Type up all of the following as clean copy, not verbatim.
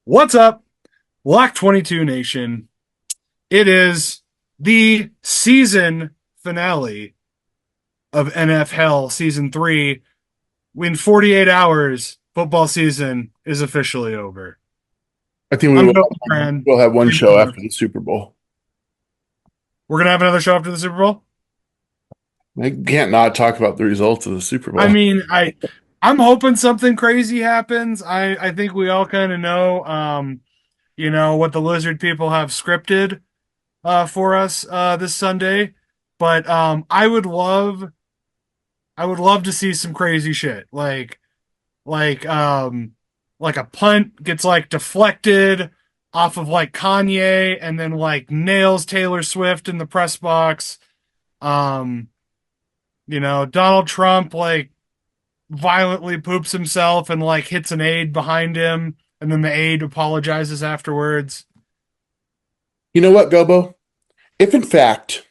What's up, Lock 22 Nation? It is the season finale of NFL Season 3. In 48 hours, football season is officially over. I think we I'm will Kobe Brand. we'll have one James show Miller. after the Super Bowl. We're going to have another show after the Super Bowl? I can't not talk about the results of the Super I Bowl. mean, I'm hoping something crazy happens. I think we all kind of know what the lizard people have scripted for us this Sunday. But I would love to see some crazy shit. Like like a punt gets like deflected off of like Kanye and then like nails Taylor Swift in the press box. Um, Donald Trump like violently poops himself and like hits an aide behind him and then the aide apologizes afterwards. You know what, Gobo? If in fact,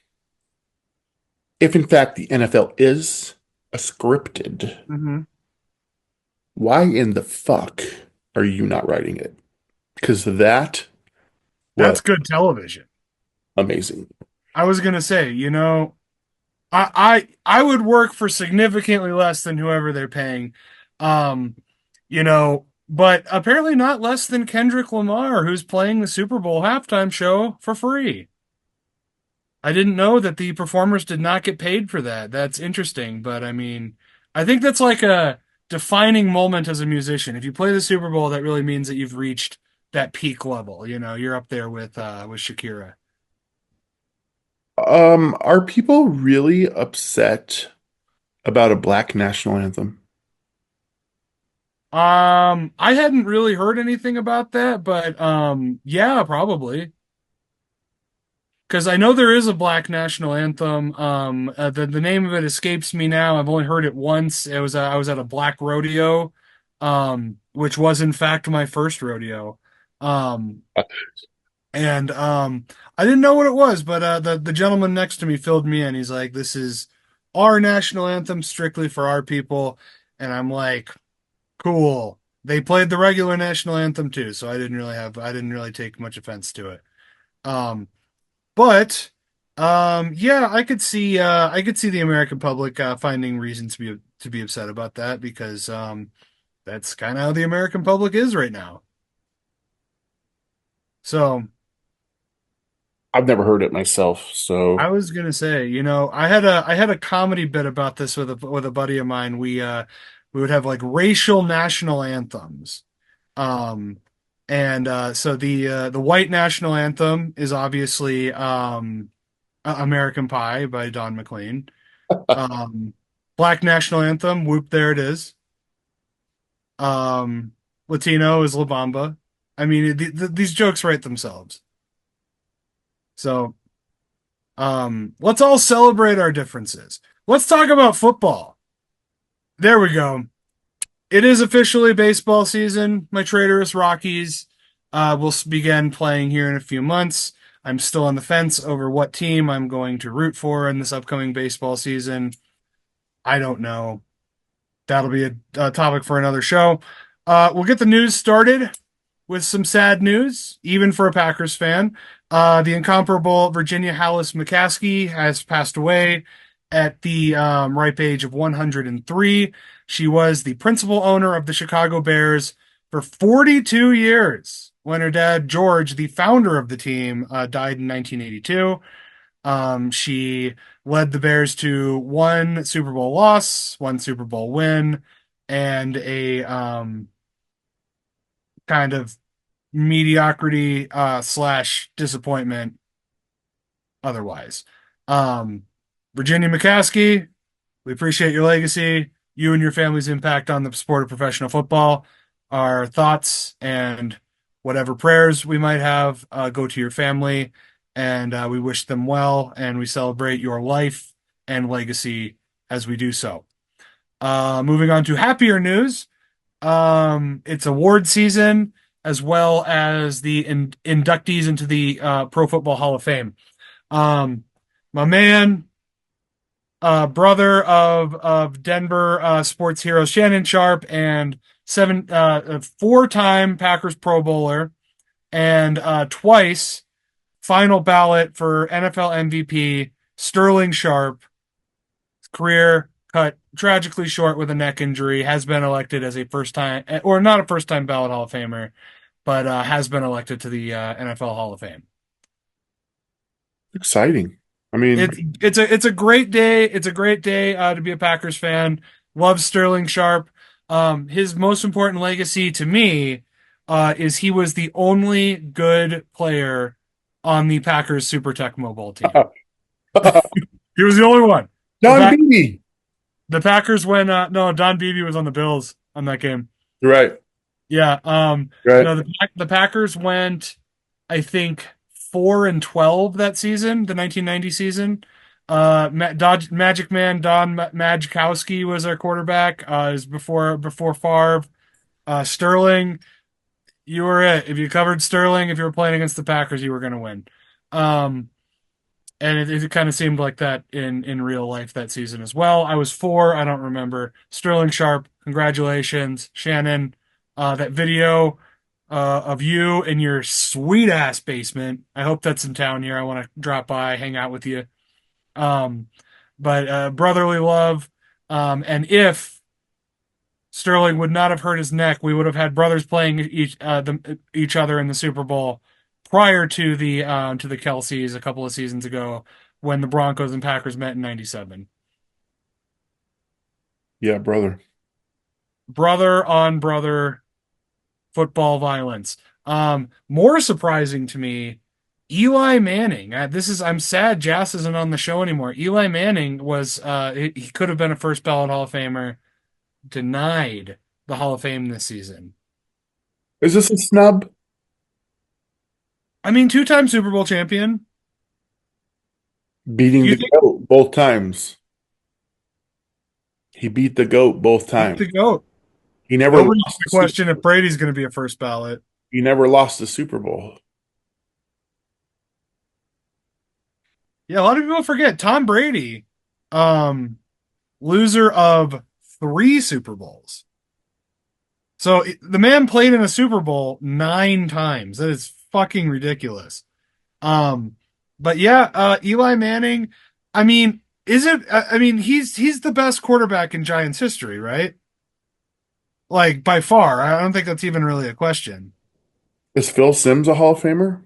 if in fact the NFL is a scripted, Mm-hmm. why in the fuck are you not writing it? Because that was That's good television. amazing. I was gonna say, I would work for significantly less than whoever they're paying. Um, but apparently not less than Kendrick Lamar, who's playing the Super Bowl halftime show for free. I didn't know that the performers did not get paid for that. That's interesting, but I mean, I think that's like a defining moment as a musician. If you play the Super Bowl, that really means that you've reached that peak level. You're up there with Shakira. Are people really upset about a black national anthem? I hadn't really heard anything about that, but yeah, probably. Because I know there is a black national anthem. The name of it escapes me now. I've only heard it once. I was at a black rodeo, which was in fact my first rodeo. Um, and I didn't know what it was, but the gentleman next to me filled me in. He's like, "This is our national anthem, strictly for our people," and I'm like, "Cool." They played the regular national anthem too, so I didn't really take much offense to it. Um, but yeah, I could see the American public finding reason to be upset about that because that's kind of how the American public is right now. So I've never heard it myself, I so was gonna say, I had a comedy bit about this with a buddy of mine. We would have like racial national anthems. Um, and so the white national anthem is obviously American Pie by Don McLean. Um, Black national anthem, Whoop, there it is. Um, Latino is La Bamba. I mean, these jokes write themselves. So, let's all celebrate our differences. Let's talk about football. There we go. It is officially baseball season. My traitorous Rockies will begin playing here in a few months. I'm still on the fence over what team I'm going to root for in this upcoming baseball season. I don't know. That'll be a topic for another show. We'll get the news started with some sad news, even for a Packers fan. The incomparable Virginia Hallis McCaskey has passed away at the ripe age of 103. She was the principal owner of the Chicago Bears for 42 years when her dad, George, the founder of the team, died in 1982. She led the Bears to one Super Bowl loss, one Super Bowl win, and a kind of mediocrity slash disappointment otherwise. Um, Virginia McCaskey, we appreciate your legacy, you and your family's impact on the sport of professional football. Our thoughts and whatever prayers we might have go to your family, and we wish them well, and we celebrate your life and legacy as we do so. Moving on to happier news. It's award season as well as the inductees into the Pro Football Hall of Fame. Um, my man, brother of Denver sports hero Shannon Sharp and a four-time Packers Pro Bowler, and twice final ballot for NFL MVP. Sterling Sharp, career cut tragically short with a neck injury, has been elected as a first time, or not a first time ballot Hall of Famer, but has been elected to the NFL Hall of Fame. Exciting. I mean, It's a great day. It's a great day to be a Packers fan. Love Sterling Sharp. His most important legacy to me is he was the only good player on the Packers Super Tecmo Bowl team. He was the only one. The, Don Pack- Beebe. the Packers when no Don Beebe was on the Bills on that game. You're right. Yeah. Right. No, the Packers went, I think, 4-12 that season, the 1990 season. Magic Man Don Majkowski was our quarterback. Is before Favre. Sterling, you were it. If you covered Sterling, if you were playing against the Packers, you were going to win. Um, and it kind of seemed like that in real life that season as well. I was four. I don't remember. Sterling Sharp, congratulations, Shannon. That video of you in your sweet ass basement. I hope that's in town here. I want to drop by, hang out with you. Um, but brotherly love. And if Sterling would not have hurt his neck, we would have had brothers playing each other in the Super Bowl prior to the Kelseys a couple of seasons ago when the Broncos and Packers met in '97. Yeah, brother. Brother on brother football violence. More surprising to me, Eli Manning. I'm sad Jass isn't on the show anymore. Eli Manning was he could have been a first ballot Hall of Famer, denied the Hall of Fame this season. Is this a snub? I mean, two-time Super Bowl champion. Do Beating you the think GOAT both times. He beat the GOAT both he's times. the GOAT? He never Nobody's lost gonna the Super, question if Brady's going to be a first ballot. he never lost the Super Bowl. Yeah, a lot of people forget Tom Brady, um, loser of three Super Bowls. So the man played in a Super Bowl nine times. That is fucking ridiculous. Um, but yeah, Eli Manning. I mean, is it? I mean, he's the best quarterback in Giants history, right? Like by far. I don't think that's even really a question. Is Phil Simms a Hall of Famer?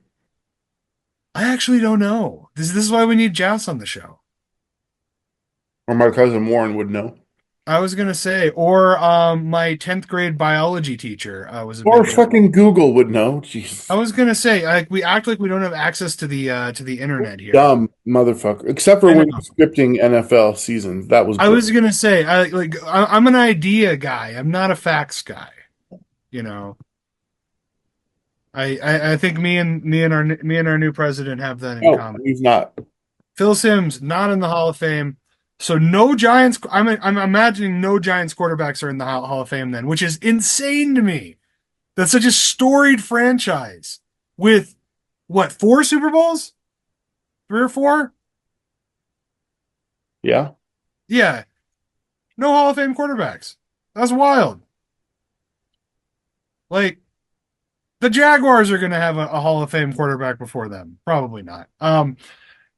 I actually don't know. This is why we need Joust on the show. Or my cousin Warren would know. I was gonna say, or my 10th grade biology teacher was a Or big. fucking Google would know. I Jesus. was gonna say, like we act like we don't have access to the internet here. Dumb motherfucker. Except for I when know. you're scripting NFL seasons. That was I great. was gonna say, I'm an idea guy. I'm not a facts guy. You know, I think me and our new president have that in No, common. he's not. Phil Simms not in the Hall of Fame. So no Giants. I'm imagining no Giants quarterbacks are in the Hall of Fame then, which is insane to me. That's such a storied franchise with what, four Super Bowls? Three or four? Yeah. Yeah. No Hall of Fame quarterbacks. That's wild. Like the Jaguars are going to have a Hall of Fame quarterback before them. Probably not.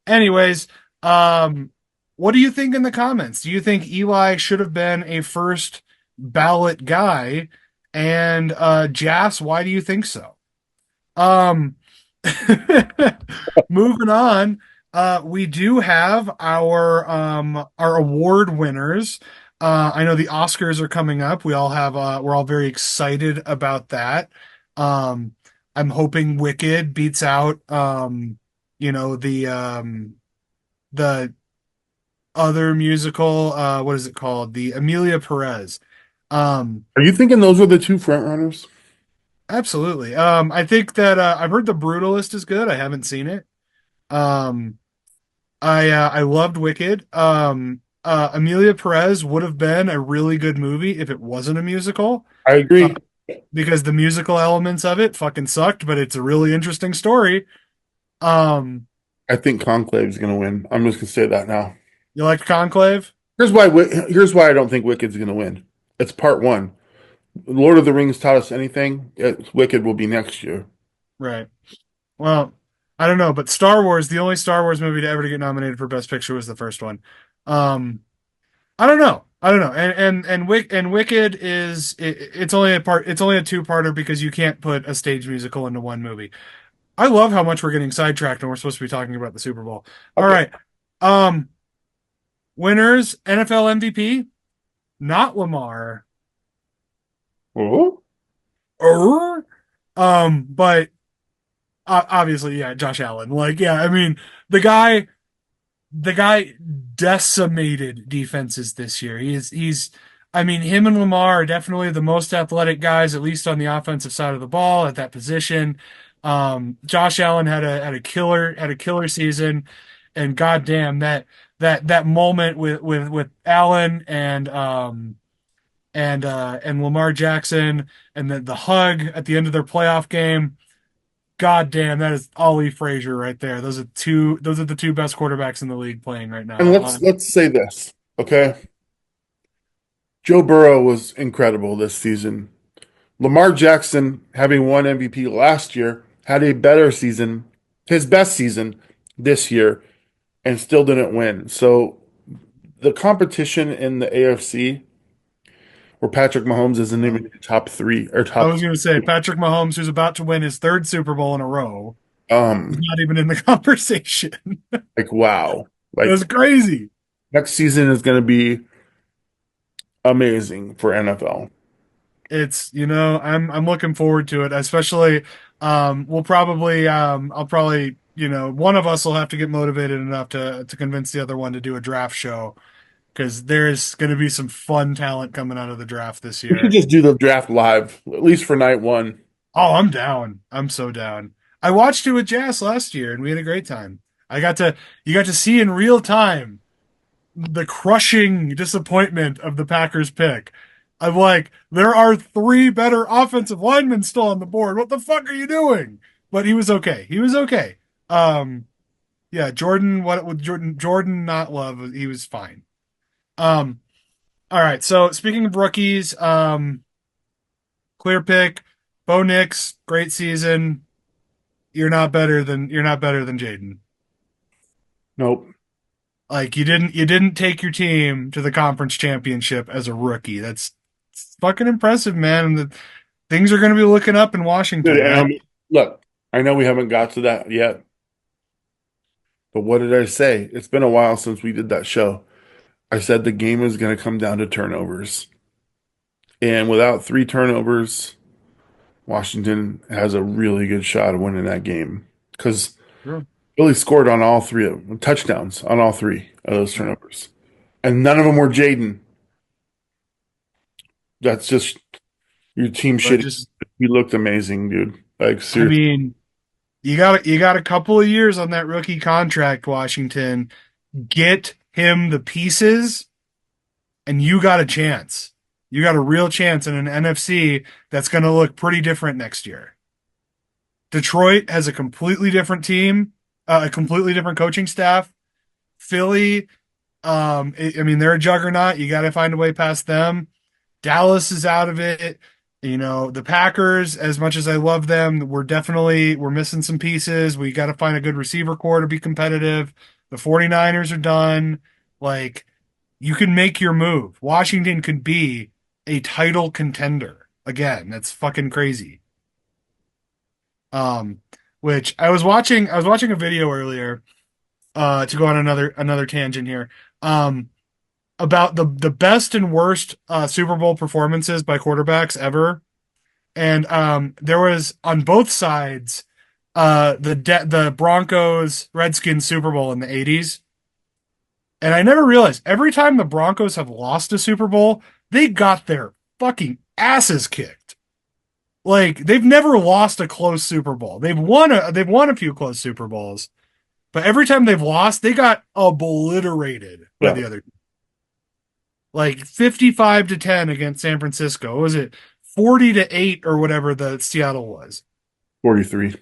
Anyways, um, what do you think in the comments? Do you think Eli should have been a first ballot guy? And Jass, why do you think so? Um, moving on, we do have our award winners. I know the Oscars are coming up. We're all very excited about that. Um, I'm hoping Wicked beats out you know, the other musical, what is it called? The Amelia Perez. Um, Are you thinking those are the two front runners? Absolutely. I think that I've heard The Brutalist is good. I haven't seen it. Um, I loved Wicked. Amelia Perez would have been a really good movie if it wasn't a musical, I uh, agree. because the musical elements of it fucking sucked, but it's a really interesting story. Um, I think Conclave is going to win. I'm just going to say that now. you liked Conclave? Here's why. Here's why I don't think Wicked's going to win. It's part one. Lord of the Rings taught us anything, Wicked will be next year. Right. Well, I don't know, but Star Wars, the only Star Wars movie to ever get nominated for Best Picture was the first one. Um, I don't know. I don't know. And Wicked is it's only a part. It's only a two-parter because you can't put a stage musical into one movie. I love how much we're getting sidetracked and we're supposed to be talking about the Super Bowl. All Okay. right. Um, Winners NFL MVP, not Lamar. Oh, But obviously, yeah, Josh Allen. Like, yeah, I mean, the guy the guy decimated defenses this year. He's I mean, him and Lamar are definitely the most athletic guys, at least on the offensive side of the ball at that position. Josh Allen had a killer season, and goddamn that moment with Allen and Lamar Jackson and the hug at the end of their playoff game. God damn, that is Ollie Frazier right there. Those are the two best quarterbacks in the league playing right and now. let's say this, okay? Joe Burrow was incredible this season. Lamar Jackson, having won MVP last year, had a better season, his best season this year, and still didn't win. So the competition in the AFC, where Patrick Mahomes isn't even in the top three or I top was going to say Patrick Mahomes, who's about to win his third Super Bowl in a row, is um not even in the conversation. like wow. Like That's crazy. next season is going to be amazing for NFL. It's I'm looking forward to it, especially I'll probably one of us will have to get motivated enough to convince the other one to do a draft show because there's going to be some fun talent coming out of the draft this We should year. just do the draft live, at least for night one. Oh, I'm down. I'm so down. I watched it with Jazz last year and we had a great time. You got to see in real time the crushing disappointment of the Packers pick. I'm like, there are three better offensive linemen still on the board. What the fuck are you doing? But he was okay. He was okay. Um, yeah, Jordan, what with Jordan not love, he was fine. Um, all right. So speaking of rookies, clear pick, Bo Nix, great season. You're not better than Jaden. Nope. Like you didn't take your team to the conference championship as a rookie. It's fucking impressive, man. And things are going to be looking up in Dude, Washington. and look, I know we haven't got to that yet, but what did I say? It's been a while since we did that show. I said the game is going to come down to turnovers. And without three turnovers, Washington has a really good shot of winning that game because Sure. Billy scored on all three of them, touchdowns on all three of those Yeah. turnovers. And none of them were Jaden. That's just your team But shitty. just He looked amazing, dude. Like I seriously. mean, you got a couple of years on that rookie contract, Washington. Get him the pieces and you got a chance. You got a real chance in an NFC that's going to look pretty different next year. Detroit has a completely different team, a completely different coaching staff. Philly, I mean, they're a juggernaut. You got to find a way past them. Dallas is out of it. The Packers, as much as I love them, we're missing some pieces. We got to find a good receiver core to be competitive. The 49ers are done. Like, you can make your move. Washington could be a title contender. Again, that's fucking crazy. Um, which I was watching a video earlier, to go on another tangent here. About the best and worst Super Bowl performances by quarterbacks ever. And there was on both sides the Broncos Redskins Super Bowl in the 80s. And I never realized every time the Broncos have lost a Super Bowl, they got their fucking asses kicked. Like they've never lost a close Super Bowl. They've won a few close Super Bowls, but every time they've lost, they got obliterated by Yeah, the other, like 55-10 against San Francisco. What was it 40-8 or whatever the Seattle was? 43.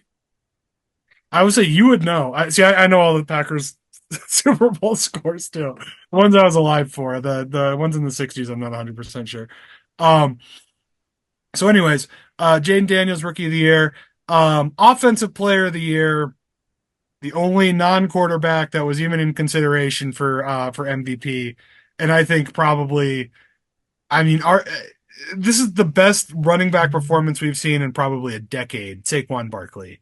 I would say you would know. I know all the Packers Super Bowl scores too. The ones I was alive for, the ones in the 60s, I'm not 100% sure. Um, So, anyways, Jaden Daniels, rookie of the year, offensive player of the year, the only non-quarterback that was even in consideration for MVP, and I think probably, I mean, our this is the best running back performance we've seen in probably a decade. Saquon Barkley.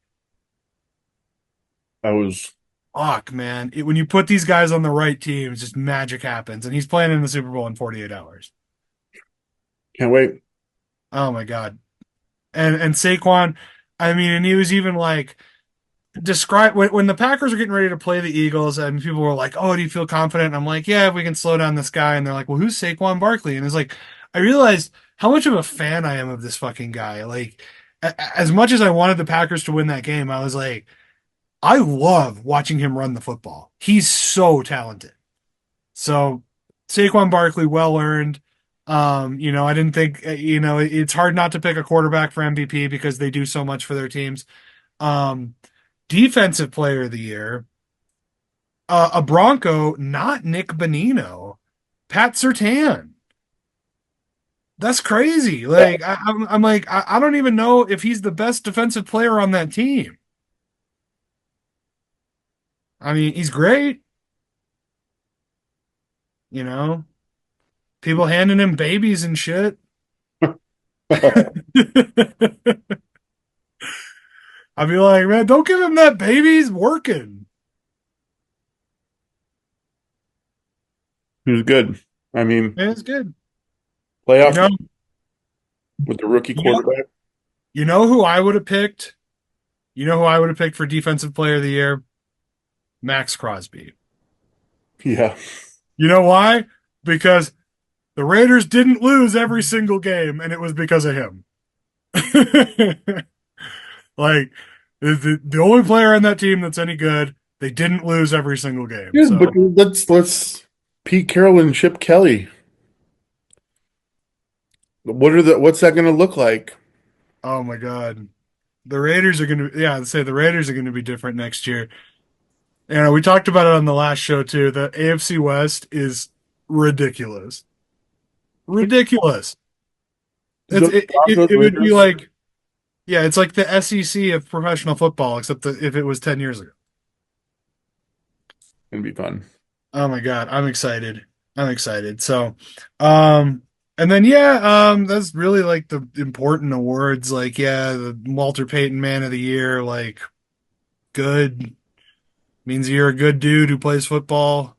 I was Fuck, man. When you put these guys on the right teams, just magic happens. And he's playing in the Super Bowl in 48 hours. can't wait. Oh my God. And Saquon, I mean, and he was even like describe when the Packers are getting ready to play the Eagles, and people were like, "Oh, do you feel confident?" And I'm like, "Yeah, if we can slow down this guy." And they're like, "Well, who's Saquon Barkley?" And it's like, I realized how much of a fan I am of this fucking guy. Like, as much as I wanted the Packers to win that game, I was like, I love watching him run the football. He's so talented. So Saquon Barkley, well earned. I didn't think, it's hard not to pick a quarterback for MVP because they do so much for their teams. Um, Defensive player of the year, a Bronco, not Nick Bonino, Pat Surtain. That's crazy. Like I'm like I don't even know if he's the best defensive player on that team. I mean, he's great, you know. People handing him babies and shit. I'd be like, man, don't give him that baby. He's working. He was good. I mean, Man, it's good. You playoff know, game with the rookie you know, quarterback. you know who I would have picked? You know who I would have picked for defensive player of the year? Max Crosby. Yeah. You know why? Because the Raiders didn't lose every single game, and it was because of him. Like, the only player on that team that's any good, they didn't lose every single game. Yeah, but So, let's Pete Carroll and Chip Kelly. What's that going to look like? oh my God. The Raiders are going to, yeah, I'd say the Raiders are going to be different next year. We talked about it on the last show too. The AFC West is ridiculous. Ridiculous. The It Broncos, would be Raiders, like, yeah, it's like the SEC of professional football, except that if it was 10 years ago. gonna be fun. Oh my God, I'm excited. I'm excited. So, um, and then yeah, that's really like the important awards. Like, yeah, the Walter Payton Man of the Year, like good means you're a good dude who plays football.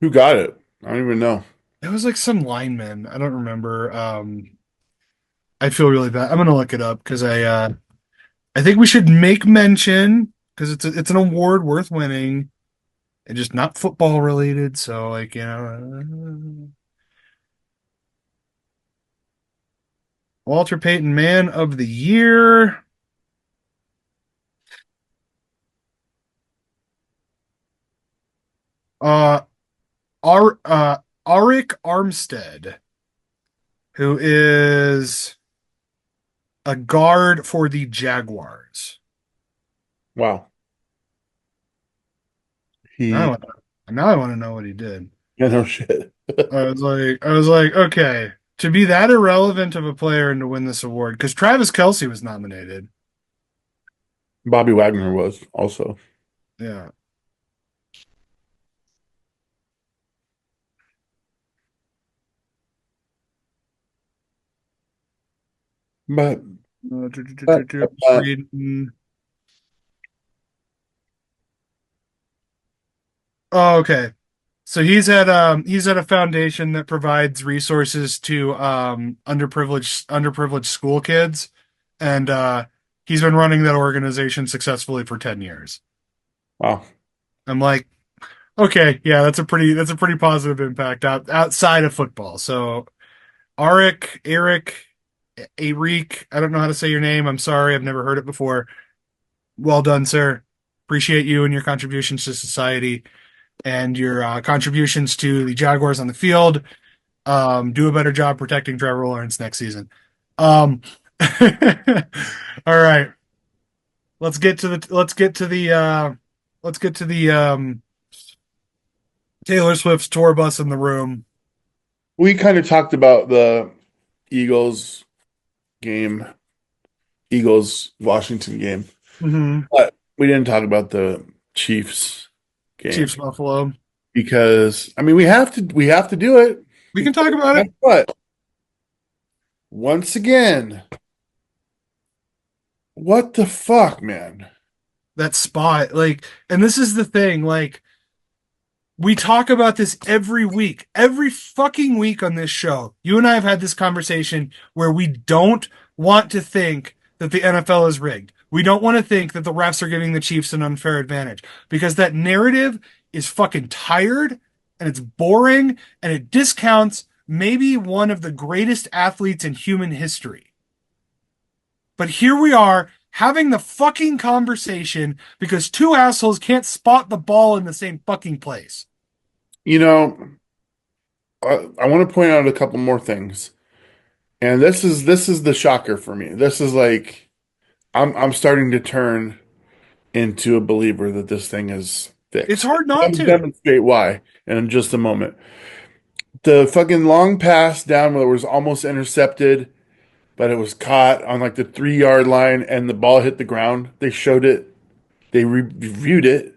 Who got it? I don't even know. It was like some lineman. I don't remember. I feel really bad. I'm gonna look it up because I think we should make mention because it's an award worth winning and just not football related. So like Walter Payton Man of the Year. Uh, Arik Armstead, who is a guard for the Jaguars. Wow. Now I He, want, now I want to know what he did. yeah, no shit. I was like, okay, to be that irrelevant of a player and to win this award, because Travis Kelce was nominated. Bobby Wagner was also. Yeah. But, but, Just uh, reading. Oh, okay. So he's at a foundation that provides resources to underprivileged school kids, and he's been running that organization successfully for 10 years. wow. I'm like, okay, yeah, that's a pretty positive impact outside of football. So Eric, I don't know how to say your name. I'm sorry, I've never heard it before. Well done, sir. Appreciate you and your contributions to society and your contributions to the Jaguars on the field. Do a better job protecting Trevor Lawrence next season. Um, all right, let's get to the Taylor Swift's tour bus in the room. We kind of talked about the Eagles game, Eagles Washington game, Mm-hmm. but we didn't talk about the Chiefs game Chiefs Buffalo. because I mean we have to do it We can because talk about guess it. what? Once again, what the fuck, man? That spot, like, and this is the thing, like, we talk about this every week, every fucking week on this show. You and I have had this conversation where we don't want to think that the NFL is rigged. We don't want to think that the refs are giving the Chiefs an unfair advantage because that narrative is fucking tired and it's boring and it discounts maybe one of the greatest athletes in human history. But here we are having the fucking conversation because two assholes can't spot the ball in the same fucking place. You know, I want to point out a couple more things. And this is the shocker for me. This is like I'm starting to turn into a believer that this thing is It's fixed. hard not I'll to. demonstrate why in just a moment. The fucking long pass down where it was almost intercepted, but it was caught on like the 3 yard line and the ball hit the ground. They showed it, they reviewed it,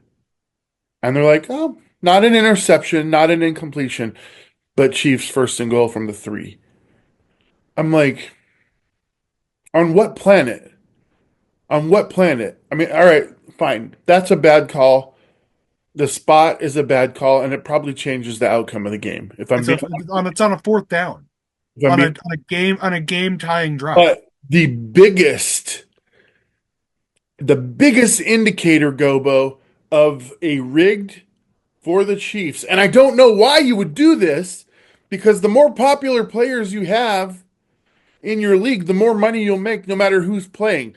and they're like, oh, not an interception, not an incompletion, but Chiefs first and goal from the 3. I'm like, on what planet? On what planet? I mean, all right, fine. That's a bad call. The spot is a bad call, and it probably changes the outcome of the game. If I'm It's a being, it's on a fourth down if I'm being, on a game tying drive. but the biggest indicator, Gobo, of a rigged for the Chiefs, and I don't know why you would do this, because the more popular players you have in your league, the more money you'll make, no matter who's playing.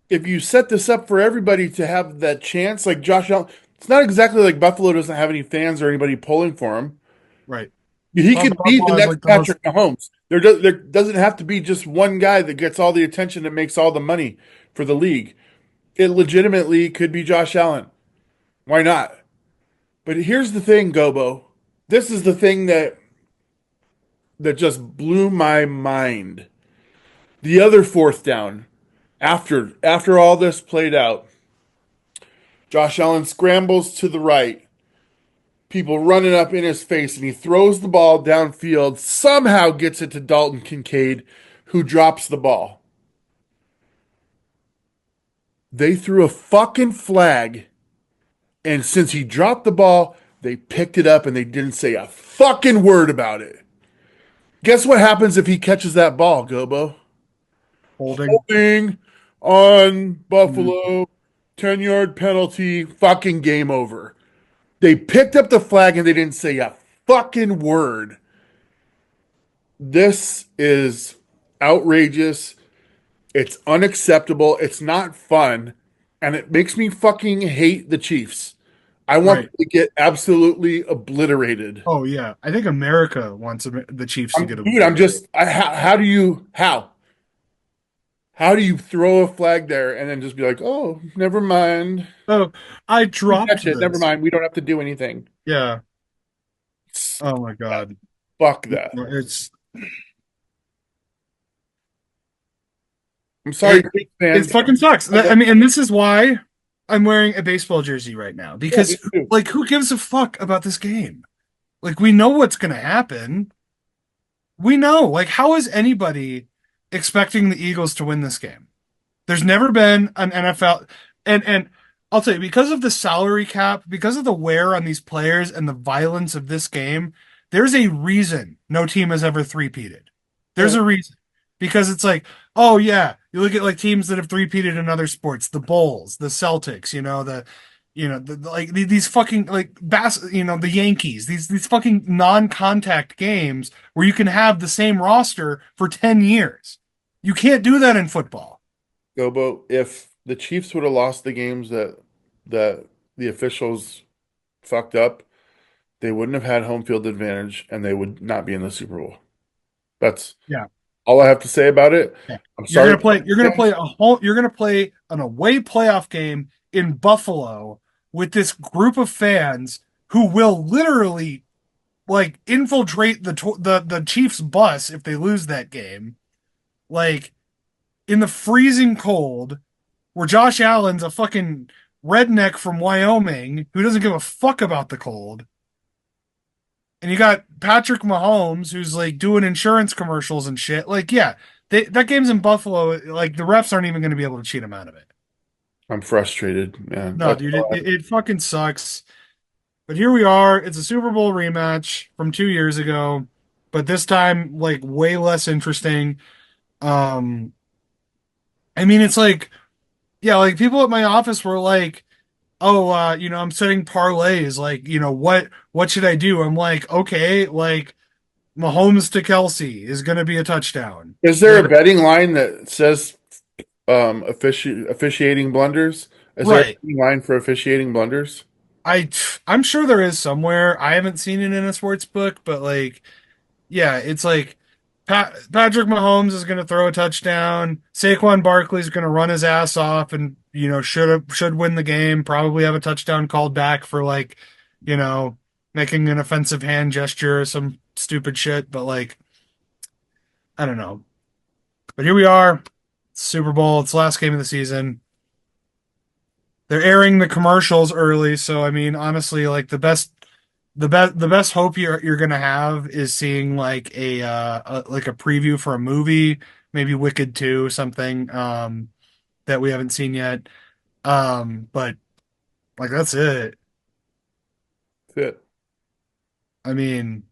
If you set this up for everybody to have that chance, like Josh Allen, it's not exactly like Buffalo doesn't have any fans or anybody pulling for him. Right. He Well, could be the Buffalo has next like the most. Patrick Mahomes. There doesn't have to be just one guy that gets all the attention that makes all the money for the league. It legitimately could be Josh Allen. Why not? But here's the thing, Gobo. This is the thing that just blew my mind. The other fourth down, after all this played out, Josh Allen scrambles to the right. People running up in his face, and he throws the ball downfield, somehow gets it to Dalton Kincaid, who drops the ball. They threw a fucking flag, and since he dropped the ball, they picked it up and they didn't say a fucking word about it. Guess what happens if he catches that ball, Gobo? Holding. Holding on Mm. Buffalo, 10-yard penalty, fucking game over. They picked up the flag and they didn't say a fucking word. This is outrageous. It's unacceptable. It's not fun. And it makes me fucking hate the Chiefs. I want them Right. to get absolutely obliterated. Oh yeah. I think America wants the Chiefs to get Dude, I'm obliterated. just, how do you, how? How do you throw a flag there and then just be like, oh, never mind. Oh, I We dropped catch it. Never this. mind. We don't have to do anything. Yeah. Oh my God. Fuck that. It's I'm sorry, it Chiefs it fans. fucking sucks. I I love mean, and this is why I'm wearing a baseball jersey right now Yeah, me because too. like who gives a fuck about this game? Like we know what's gonna happen. We know. Like how is anybody expecting the Eagles to win this game? There's never been an NFL and I'll tell you because of the salary cap, because of the wear on these players and the violence of this game, there's a reason no team has ever three-peated. There's Yeah. a reason. Because it's like, oh yeah, you look at like teams that have three-peated in other sports, the Bulls, the Celtics, like these fucking like the Yankees, these fucking non-contact games where you can have the same roster for 10 years. You can't do that in football. Gobo, if the Chiefs would have lost the games that the officials fucked up, they wouldn't have had home field advantage and they would not be in the Super Bowl. That's Yeah. all I have to say about it. Yeah. I'm sorry. You're gonna play an away playoff game in Buffalo with this group of fans who will literally like infiltrate the Chiefs bus if they lose that game, like in the freezing cold, where Josh Allen's a fucking redneck from Wyoming who doesn't give a fuck about the cold. And you got Patrick Mahomes who's like doing insurance commercials and shit. Like, yeah, that game's in Buffalo. Like, the refs aren't even going to be able to cheat him out of it. I'm frustrated, man. No, That's dude, all it fucking sucks. But here we are. It's a Super Bowl rematch from 2 years ago, but this time, like, way less interesting. Um, I mean, it's like, yeah, like people at my office were like, "Oh, I'm setting parlays. Like, what should I do?" I'm like, "Okay, like Mahomes to Kelsey is going to be a touchdown." Is there a betting line that says officiating blunders? Is there a Right. betting line for officiating blunders? I I'm sure there is somewhere. I haven't seen it in a sports book, but like, yeah, it's like Patrick Mahomes is going to throw a touchdown. Saquon Barkley's going to run his ass off and should win the game. Probably have a touchdown called back for like, you know, making an offensive hand gesture or some stupid shit. But like, I don't know. But here we are, Super Bowl. It's the last game of the season. They're airing the commercials early, so I mean, honestly, like the best hope you're gonna have is seeing like like a preview for a movie, maybe Wicked 2, something that we haven't seen yet. But like that's it. That's it. I mean,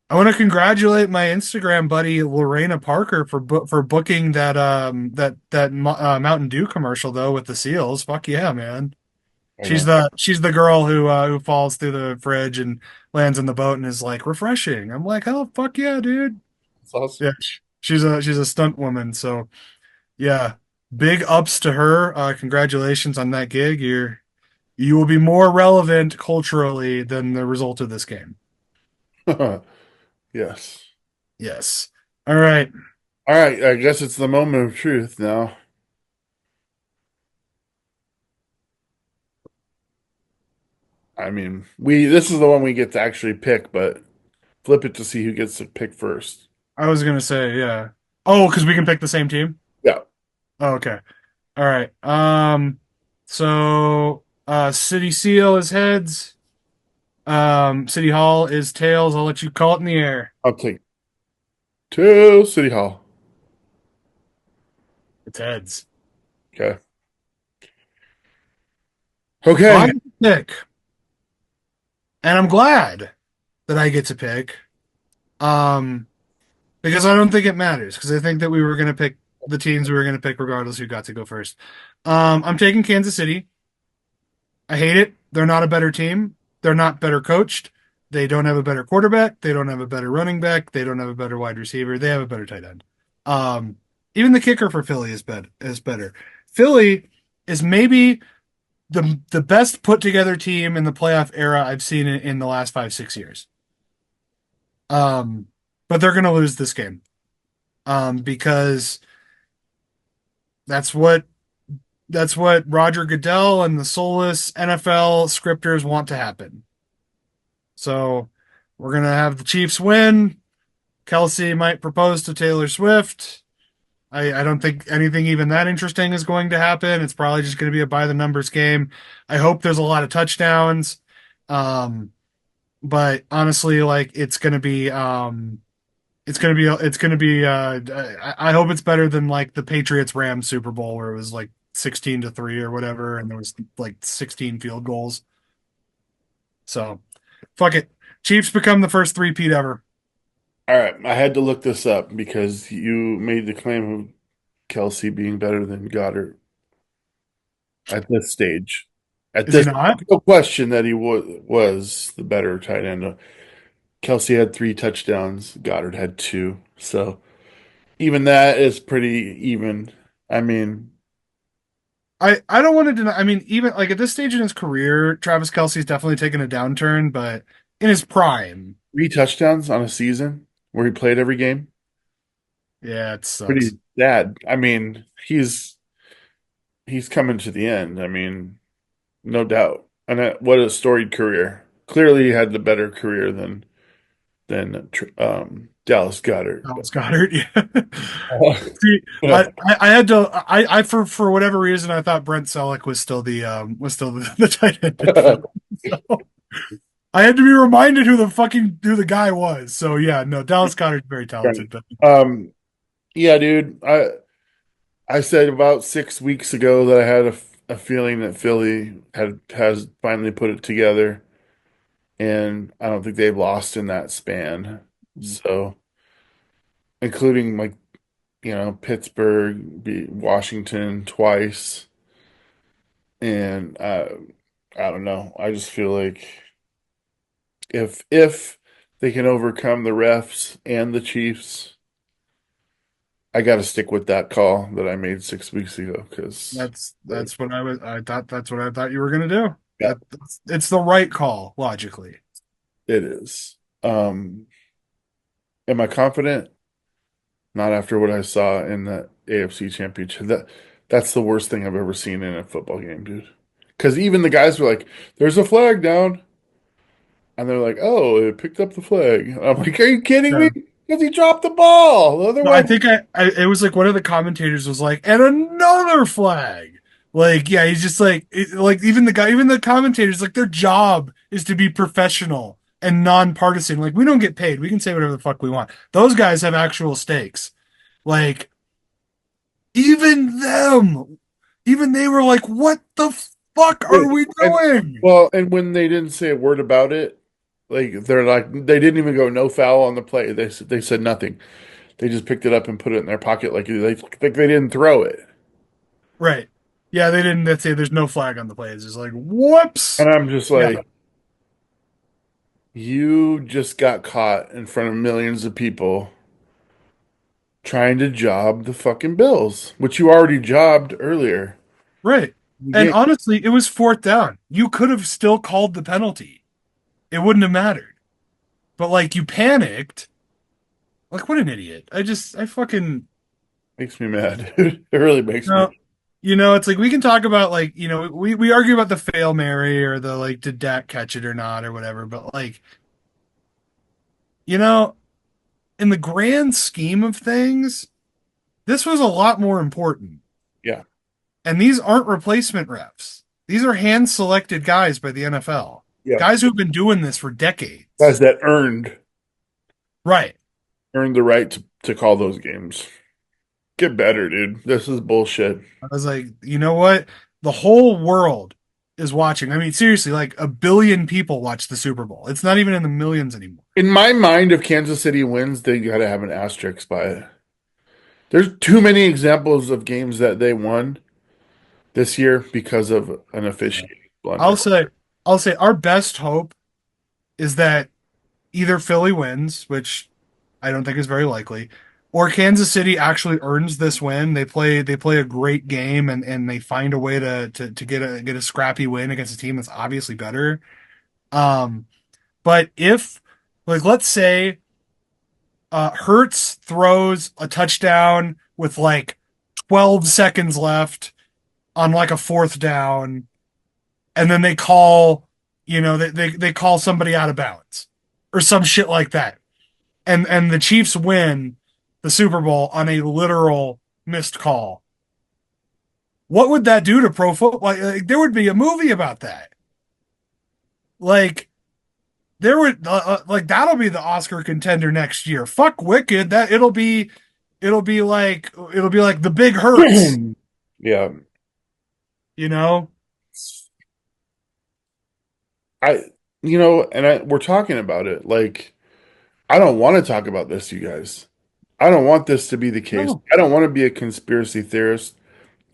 I want to congratulate my Instagram buddy Lorena Parker for booking that Mountain Dew commercial though with the seals. Fuck yeah, man. I She's know. the girl who falls through the fridge and lands in the boat and is like refreshing. I'm like, oh fuck yeah, dude. That's awesome. Yeah, she's a stunt woman. So yeah, big ups to her. Congratulations on that gig. You will be more relevant culturally than the result of this game. Yes. Yes. All right. All right, I guess it's the moment of truth now. I mean, we this is the one we get to actually pick, but flip it to see who gets to pick first. I was gonna say yeah. Oh, because we can pick the same team. Yeah. Oh, okay. All right. So City Seal is heads. City Hall is tails. I'll let you call it in the air. I'll take to City Hall. It's heads. Okay. So I Okay. get to pick, and I'm glad that I get to pick. Um, because I don't think it matters. Because I think that we were gonna pick the teams we were gonna pick regardless who got to go first. I'm taking Kansas City. I hate it. They're not a better team. They're not better coached. They don't have a better quarterback. They don't have a better running back. They don't have a better wide receiver. They have a better tight end. Um, Even the kicker for Philly is better. Philly is maybe the best put together team in the playoff era I've seen in the last 5 6 years. Um, but they're gonna lose this game. Because that's what that's what Roger Goodell and the soulless NFL scripters want to happen. So we're gonna have the Chiefs win. Kelsey might propose to Taylor Swift. I don't think anything even that interesting is going to happen. It's probably just going to be a by the numbers game. I hope there's a lot of touchdowns. Um, but honestly, like I hope it's better than like the Patriots Rams Super Bowl where it was like 16-3 or whatever, and there was like 16 field goals. So fuck it. Chiefs become the first three-peat ever. All right. I had to look this up because you made the claim of Kelsey being better than Goddard at this stage. At Is he this, not? no question that he was the better tight end. Kelsey had 3 touchdowns. Goddard had 2. So even that is pretty even. I mean, I don't want to deny. I mean, even like at this stage in his career, Travis Kelsey's definitely taken a downturn, but in his prime, 3 touchdowns on a season where he played every game. yeah, it sucks. Pretty bad. I mean, he's coming to the end. I mean, no doubt. And what a storied career. Clearly, he had the better career than. than Dallas Goddard. Dallas Goddard. Yeah. But, See, uh, I had to I for whatever reason I thought Brent Selleck was still the tight end in Philly. So I had to be reminded who the guy was. So yeah, no, Dallas Goddard's very talented, but um, yeah, dude. I said about 6 weeks ago that I had a feeling that Philly has finally put it together, and I don't think they've lost in that span. So, including like Pittsburgh, beat Washington twice, and I don't know. I just feel like if they can overcome the refs and the Chiefs, I got to stick with that call that I made 6 weeks ago because that's what I thought that's what I thought you were gonna do. yeah, It's the right call logically. it is. Am I confident? Not after what I saw in the AFC Championship. That's the worst thing I've ever seen in a football game, dude. Because even the guys were like, "There's a flag down," and they're like, "Oh, it picked up the flag." I'm like, "Are you kidding me?" Yeah. Because he dropped the ball. No, I Otherwise, think it was like one of the commentators was like, and another flag. Like, yeah, he's just like, like even the commentators, like their job is to be professional and nonpartisan. Like, we don't get paid. We can say whatever the fuck we want. Those guys have actual stakes. Like, even them, even they were like, what the fuck are we and doing? and when they didn't say a word about it, like they're like they didn't even go no foul on the play. They said nothing. They just picked it up and put it in their pocket like they didn't throw it. Right. Yeah, they didn't say there's no flag on the play. It's just like, whoops. And I'm just Yeah. like, you just got caught in front of millions of people trying to job the fucking Bills, which you already jobbed earlier Right. in the And game. honestly, it was fourth down. You could have still called the penalty. It wouldn't have mattered. But like you panicked. Like what an idiot. I fucking Makes me mad. It really makes me. no. It's like we can talk about like, we argue about the fail Mary or the like did Dak catch it or not or whatever, but like, you know, in the grand scheme of things, this was a lot more important. Yeah, And these aren't replacement refs. These are hand selected guys by the NFL. yeah. Guys who've been doing this for Guys decades. that Right. earned the right to call those games. Get better, dude. This is bullshit. I was like, you know what? The whole world is watching. I mean, seriously, like a billion people watch the Super Bowl. It's not even in the millions anymore. In my mind, if Kansas City wins, they got to have an asterisk by it. There's too many examples of games that they won this year because of an officiating I'll blunder. say, I'll say our best hope is that either Philly wins, which I don't think is very likely, or Kansas City actually earns this win. They play a great game and they find a way to get a scrappy win against a team that's obviously better. Um, but if like let's say Hertz throws a touchdown with like 12 seconds left on like a fourth down, and then they call somebody out of bounds or some shit like that. And the Chiefs win the Super Bowl on a literal missed call. What would that do to pro football? Like, there would be a movie about that. Like there would like that'll be the Oscar contender next year. Fuck Wicked. That it'll be like the Big Hurts, Yeah, you know? I, we're talking about it. Like, I don't want to talk about this, you guys. I don't want this to be the case. No, I don't want to be a conspiracy theorist.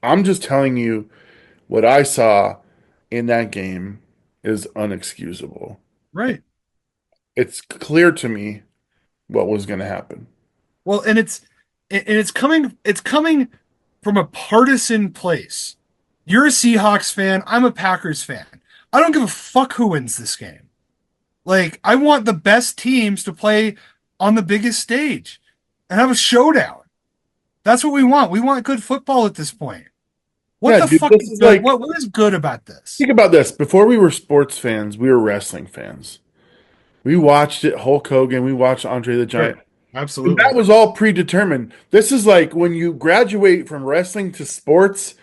I'm just telling you what I saw in that game is unexcusable. right. It's clear to me what was going to happen. Well, it's coming from a partisan place. You're a Seahawks fan, I'm a Packers fan. I don't give a fuck who wins this game. Like, I want the best teams to play on the biggest stage and have a showdown. That's what we want. We want good football at this point. What Yeah, the dude, fuck this is is good? like, What is good about this? think about this. Before we were sports fans, we were wrestling fans. We watched it, Hulk Hogan, we watched Andre the Giant. Sure. And that Absolutely. was all predetermined. This is like when you graduate from wrestling to sports,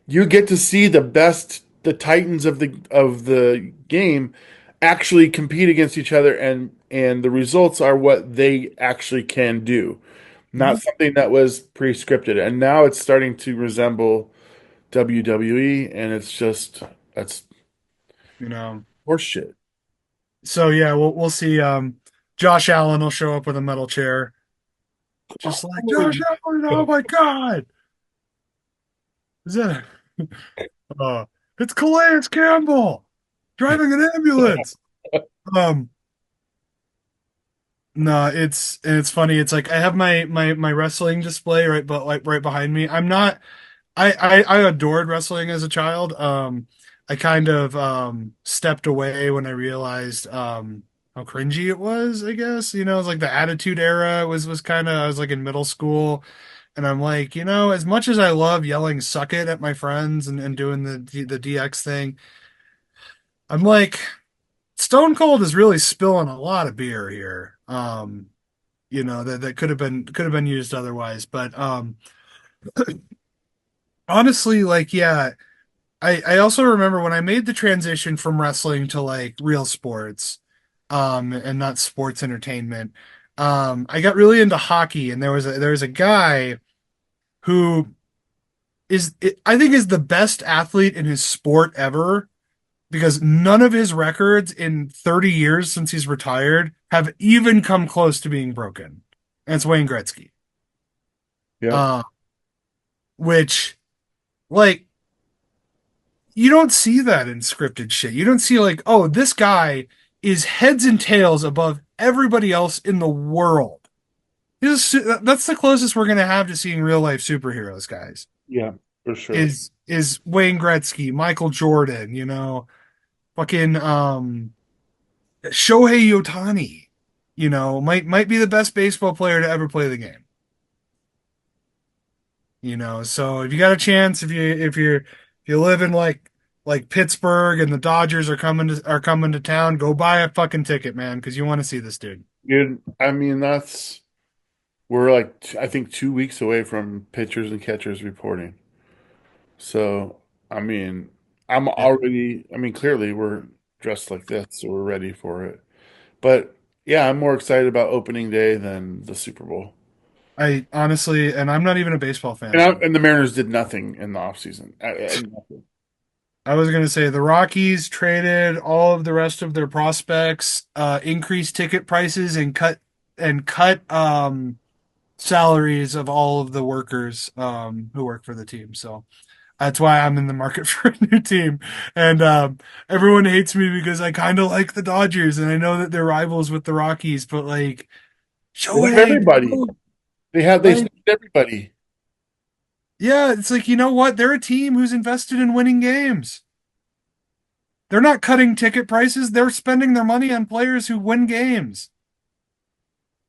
you get to see the best, the titans of the game actually compete against each other, and the results are what they actually can do, not Mhm. something that was pre-scripted. And now it's starting to resemble WWE, and it's just that's You know. horseshit. So yeah, we'll see. Josh Allen will show up with a metal chair, just like Josh Allen. Oh my God, is that? Uh, it's Calais Campbell driving an ambulance. Um, no, it's funny. It's like I have my wrestling display right, but like right behind me. I'm not. I adored wrestling as a child. I kind of stepped away when I realized how cringy it was, I guess. It was like the Attitude Era was kind of I was like in middle school and I'm like, as much as I love yelling suck it at my friends and doing the DX thing, I'm like Stone Cold is really spilling a lot of beer here. That could have been used otherwise, but honestly, like yeah, I also remember when I made the transition from wrestling to like real sports, and not sports entertainment. I got really into hockey, and there was a guy who I think is the best athlete in his sport ever because none of his records in 30 years since he's retired have even come close to being broken. And it's Wayne Gretzky. Yep. Uh, which like you don't see that in scripted shit. You don't see like, oh, this guy is heads and tails above everybody else in the world. That's the closest we're gonna have to seeing real life superheroes, guys. Yeah, for sure. Is Wayne Gretzky, Michael Jordan, fucking Shohei Ohtani, might be the best baseball player to ever play the game. So if you got a chance, if you live in like Pittsburgh and the Dodgers are coming to town, go buy a fucking ticket, man, because you want to see this dude. Dude, I mean, we're like, I think 2 weeks away from pitchers and catchers reporting. So, I mean, Yeah. I mean, clearly we're dressed like this, so we're ready for it. But yeah, I'm more excited about opening day than the Super Bowl. I honestly, and I'm not even a baseball fan, And, so and the Mariners did nothing in the offseason. Nothing. I was gonna say the Rockies traded all of the rest of their prospects, increased ticket prices, and cut salaries of all of the workers who work for the team. So that's why I'm in the market for a new team. And everyone hates me because I kind of like the Dodgers, and I know that they're rivals with the Rockies, but like They have Shohei, everybody. bro, They like signed everybody. yeah, it's like you know what? They're a team who's invested in winning games. They're not cutting ticket prices. They're spending their money on players who win games.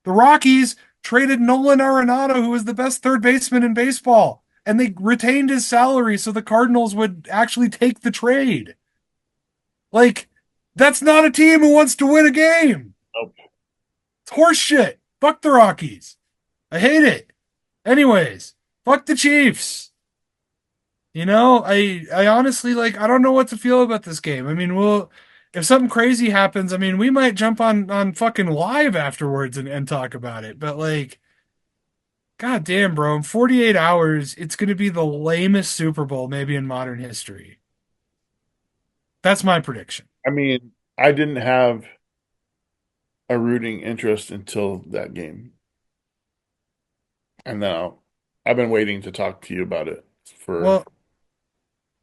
The Rockies traded Nolan Arenado, who was the best third baseman in baseball, and they retained his salary so the Cardinals would actually take the trade. Like, that's not a team who wants to win a game. Nope. It's horse shit. Fuck the Rockies. I hate it. Anyways, fuck the Chiefs. I honestly like I don't know what to feel about this game. I mean, if something crazy happens, I mean, we might jump on fucking live afterwards and talk about it. But like, god damn, bro, in 48 hours, it's gonna be the lamest Super Bowl maybe in modern history. That's my prediction. I mean, I didn't have a rooting interest until that game. And now I've been waiting to talk to you about it for, Well,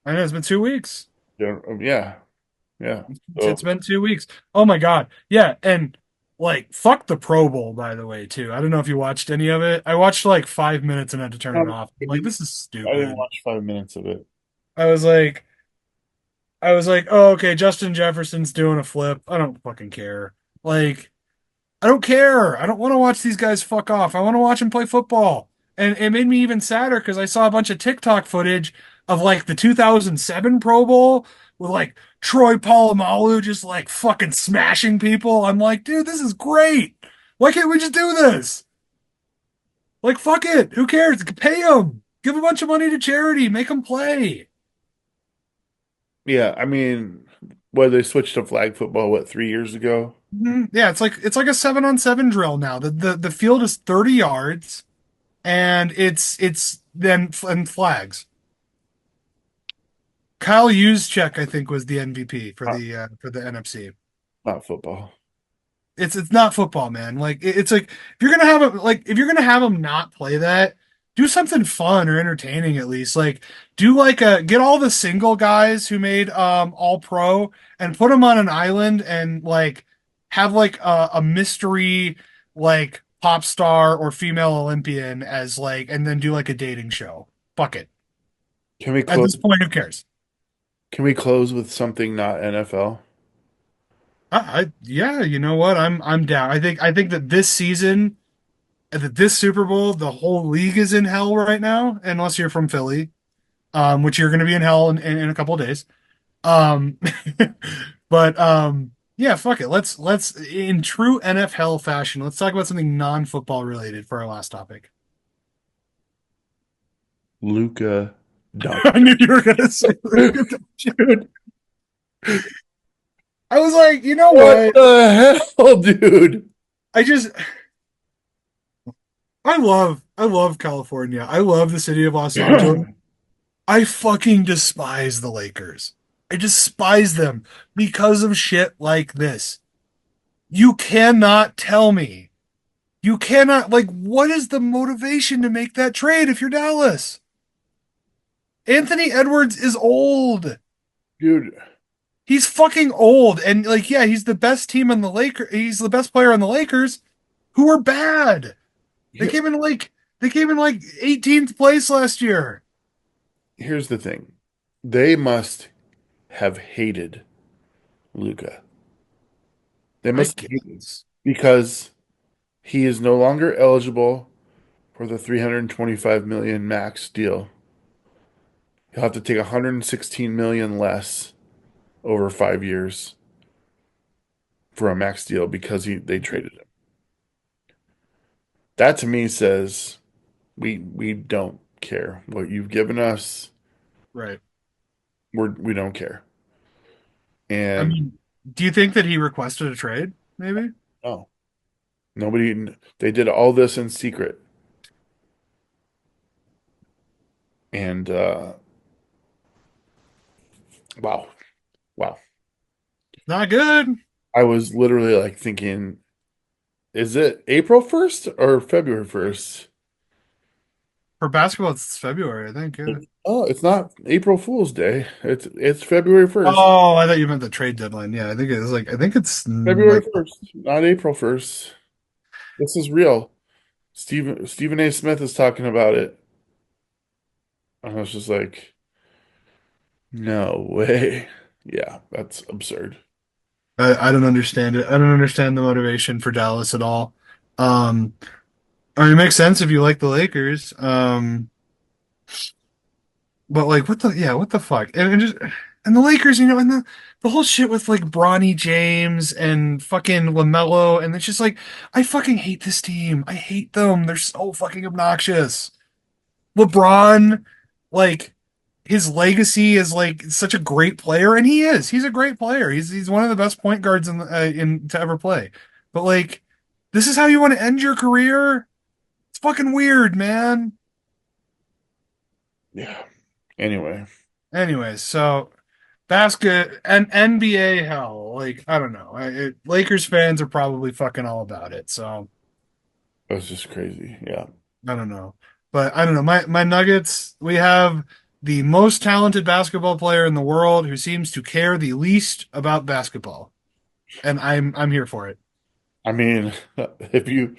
I know it's been 2 weeks. yeah, yeah. It's So, been 2 weeks. Oh my God. Yeah. And like, fuck the Pro Bowl, by the way, too. I don't know if you watched any of it. I watched like 5 minutes and had to turn it off. I I'm like, didn't, this is I didn't stupid. watch 5 minutes of it. I was like, I was like, oh, okay, Justin Jefferson's doing a flip. I don't fucking care. Like, I don't care. I don't want to watch these guys fuck off. I want to watch them play football. And it made me even sadder because I saw a bunch of TikTok footage of like the 2007 Pro Bowl with like Troy Polamalu just like fucking smashing people. I'm like, dude, this is great. Why can't we just do this? Like, fuck it. Who cares? Pay them. Give a bunch of money to charity. Make them play. Yeah, I mean, whether they switched to flag football, what, 3 years ago? Mhm. Yeah, it's like a 7-on-7 drill now. The field is 30 yards and it's then and flags. Kyle Juszczyk, I think, was the MVP Not, for the NFC. not football. It's not football, man. Like it's like if you're gonna have them not play that, do something fun or entertaining at least. Like do like a get all the single guys who made all pro and put them on an island and like have like a mystery like pop star or female Olympian as like and then do like a dating show. Fuck it. Can we At close? this point, who cares? Can we close with something not NFL? Yeah, you know what? I'm down. I think that this season that this Super Bowl, the whole league is in hell right now, unless you're from Philly, which you're going to be in hell in a couple of days. Um, but yeah, fuck it. Let's in true NFL fashion, let's talk about something non-football related for our last topic. Luka I Doncic. knew you were going to say Luka Doncic. I was like, you know What what? the hell, dude? I just I love California. I love the city of Los Angeles. I fucking despise the Lakers. I despise them because of shit like this. You cannot tell me. You cannot, like, what is the motivation to make that trade if you're Dallas? Anthony Edwards is old. Dude, He's fucking old. And, like, yeah, he's the best team on the Lakers. He's the best player on the Lakers, who are bad. They here- came in like, they came in like 18th place last year. here's the thing. They must have hated Luka. They I must have hated guess. because he is no longer eligible for the 325 million max deal. He'll have to take 116 million less over 5 years for a max deal because they traded him. That to me says we don't care what you've given us. Right. We don't care. I And mean, do you think that he requested a trade? Maybe. no, nobody. They did all this in secret. And wow, wow. Not good I was literally like thinking, is it April 1st or February 1st? for basketball. It's February, I think. Yeah. Oh, it's not April Fool's Day. It's February 1st. Oh, I thought you meant the trade deadline. Yeah, I think it's like I think it's February like 1st, not April 1st. This is real. Stephen A. Smith is talking about it. I was just like, no way. Yeah, that's absurd. I don't understand it. I don't understand the motivation for Dallas at all. Um, I mean, it makes sense if you like the Lakers. But like, what the fuck? And just and the Lakers, and the whole shit with like Bronny James and fucking LaMelo, and it's just like, I fucking hate this team. I hate them. They're so fucking obnoxious. LeBron, like his legacy is like such a great player, and he is. He's a great player. He's one of the best point guards in to ever play. But like, this is how you want to end your career? It's fucking weird, man. Yeah. Anyway, Anyways, so basket and NBA hell, like I don't know. Lakers fans are probably fucking all about it. So that was just crazy. Yeah. I don't know, but I don't know. My Nuggets, we have the most talented basketball player in the world who seems to care the least about basketball, and I'm here for it. I mean, if you,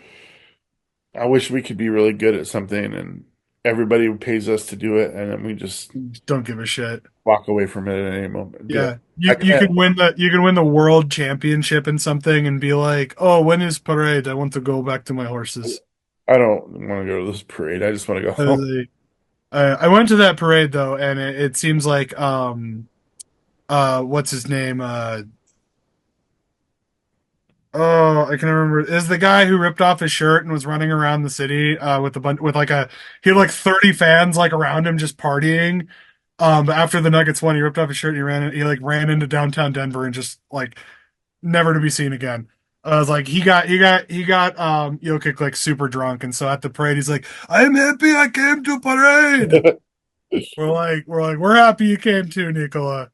I wish we could be really good at something and everybody pays us to do it, and then we just Don't give a shit. walk away from it at any moment. Be like, Yeah, I you can't. can win the world championship in something and be like, oh, when is parade? I want to go back to my horses. I don't want to go to this parade. I just want to go home. I went to that parade though, and it seems like what's his name? Oh, I can remember. Is the guy who ripped off his shirt and was running around the city with a bunch with like a he had like 30 fans like around him just partying. But after the Nuggets won, he ripped off his shirt and he like ran into downtown Denver and just like never to be seen again. I was like he got Jokic like super drunk, and so at the parade he's like, "I'm happy I came to parade." We're happy you came too, Nikola.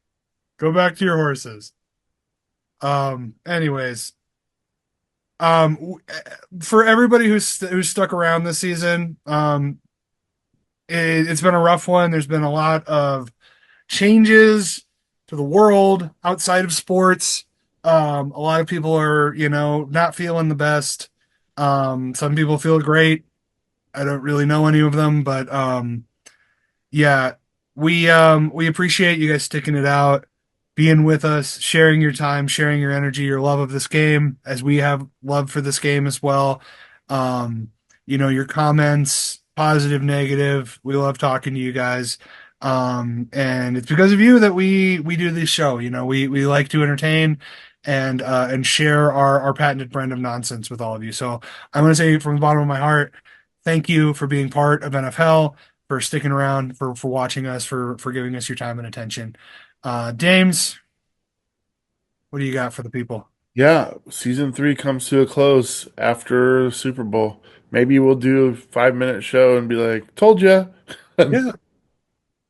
Go back to your horses. Anyways, for everybody who's stuck around this season, it's been a rough one. There's been a lot of changes to the world outside of sports. A lot of people are, not feeling the best. Some people feel great. I don't really know any of them, but yeah, we appreciate you guys sticking it out, being with us, sharing your time, sharing your energy, your love of this game, as we have love for this game as well. Um, your comments, positive, negative. We love talking to you guys. And it's because of you that we do this show. We like to entertain and share our patented brand of nonsense with all of you. So I want to say from the bottom of my heart, thank you for being part of NFL, for sticking around, for watching us, for giving us your time and attention. James, what do you got for the people? Yeah, season three comes to a close after Super Bowl. Maybe we'll do a 5 minute show and be like, "Told ya." Yeah.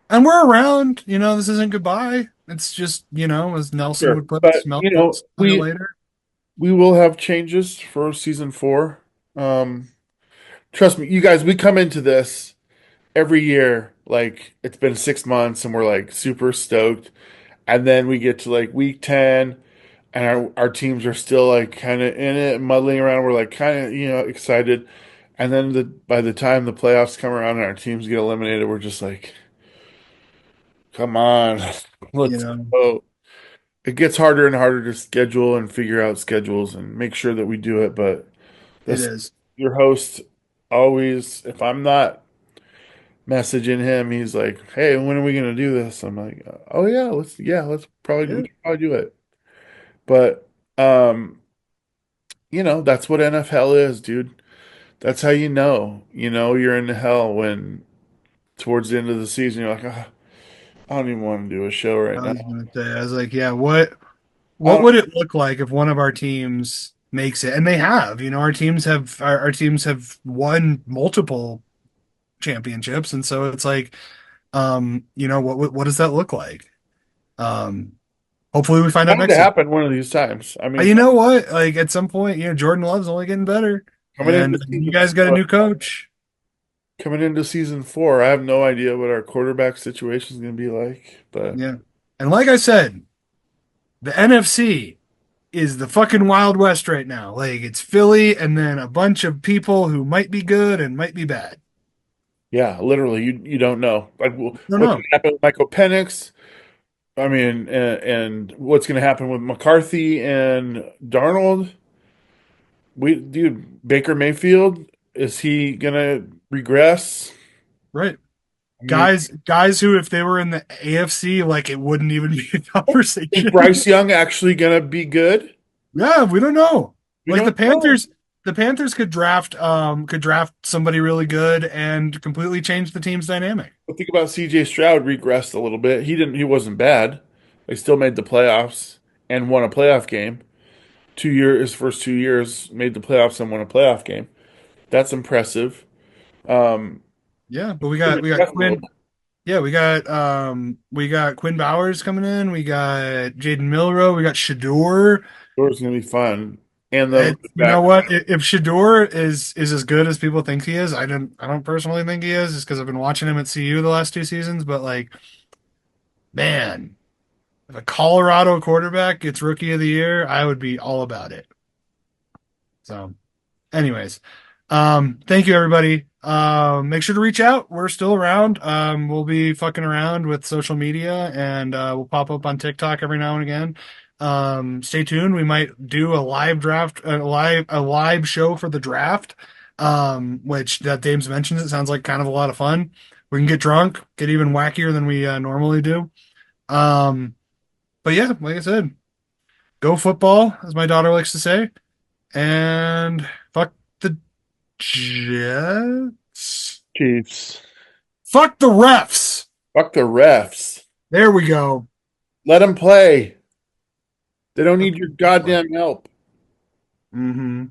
And we're around. This isn't goodbye. It's just, as Nelson Sure, would put, but smell you later. we will have changes for season four. Um, Trust me, you guys. We come into this every year like it's been 6 months and we're like super stoked, and then we get to like week 10 and our teams are still like kind of in it, muddling around. We're like kind of excited, and then by the time the playoffs come around and our teams get eliminated, we're just like, come on, You let's know, go. It gets harder and harder to schedule and figure out schedules and make sure that we do it. But it this, is. your host always, if I'm not messaging him, he's like, "Hey, when are we gonna do this?" I'm like, "Oh let's probably we Yeah, can probably do it." But um, that's what NFL is, dude. That's how you're in hell when towards the end of the season you're like, "Ah, I don't even want to do a show right I now." was gonna say, I was like, yeah, what I would it look like if one of our teams makes it? And they have, our teams have won multiple championships, and so it's like, what does that look like? Um, Hopefully we find out want it to next season. happen one of these times. I mean, You know what? Like at some point, Jordan Love's only getting better, coming into and you guys got a new coach. season four, I have no idea what our quarterback situation is going to be like, but Yeah, and like I said, the NFC is the fucking Wild West right now. Like it's Philly, and then a bunch of people who might be good and might be bad. yeah, literally, you don't know like No, what's going no, to happen with Michael Penix. I mean, and what's going to happen with McCarthy and Darnold? Dude, Baker Mayfield, is he going to regress? right? I mean, Guys who if they were in the AFC, like it wouldn't even be a is conversation. Bryce Young actually going to be good? Yeah, we don't know. We Like don't know. The Panthers could draft somebody really good and completely change the team's dynamic. I think about CJ Stroud regressed a little bit. He wasn't bad. They still made the playoffs and won a playoff game. His first 2 years made the playoffs and won a playoff game. That's impressive. Um, Yeah, but he we got regressed a little Quinn. Yeah, we got Quinn Bowers coming in. We got Jaden Milrow. We got Shador. bit. It's going to be fun. And And the you know back, what? If Shador is as good as people think he is, I don't personally think he is, just because I've been watching him at CU the last two seasons. But like, man, if a Colorado quarterback gets Rookie of the Year, I would be all about it. So, anyways, thank you everybody. Make sure to reach out. We're still around. We'll be fucking around with social media, and we'll pop up on TikTok every now and again. Stay tuned. We might do a live draft, a live show for the draft. Which that James mentions, it sounds like kind of a lot of fun. We can get drunk, get even wackier than we normally do. Um, But yeah, like I said, go football, as my daughter likes to say, and fuck the Jets. Chiefs. Fuck the refs. Fuck the refs. There we go. Let them play. They don't need your goddamn help. Mm-hmm.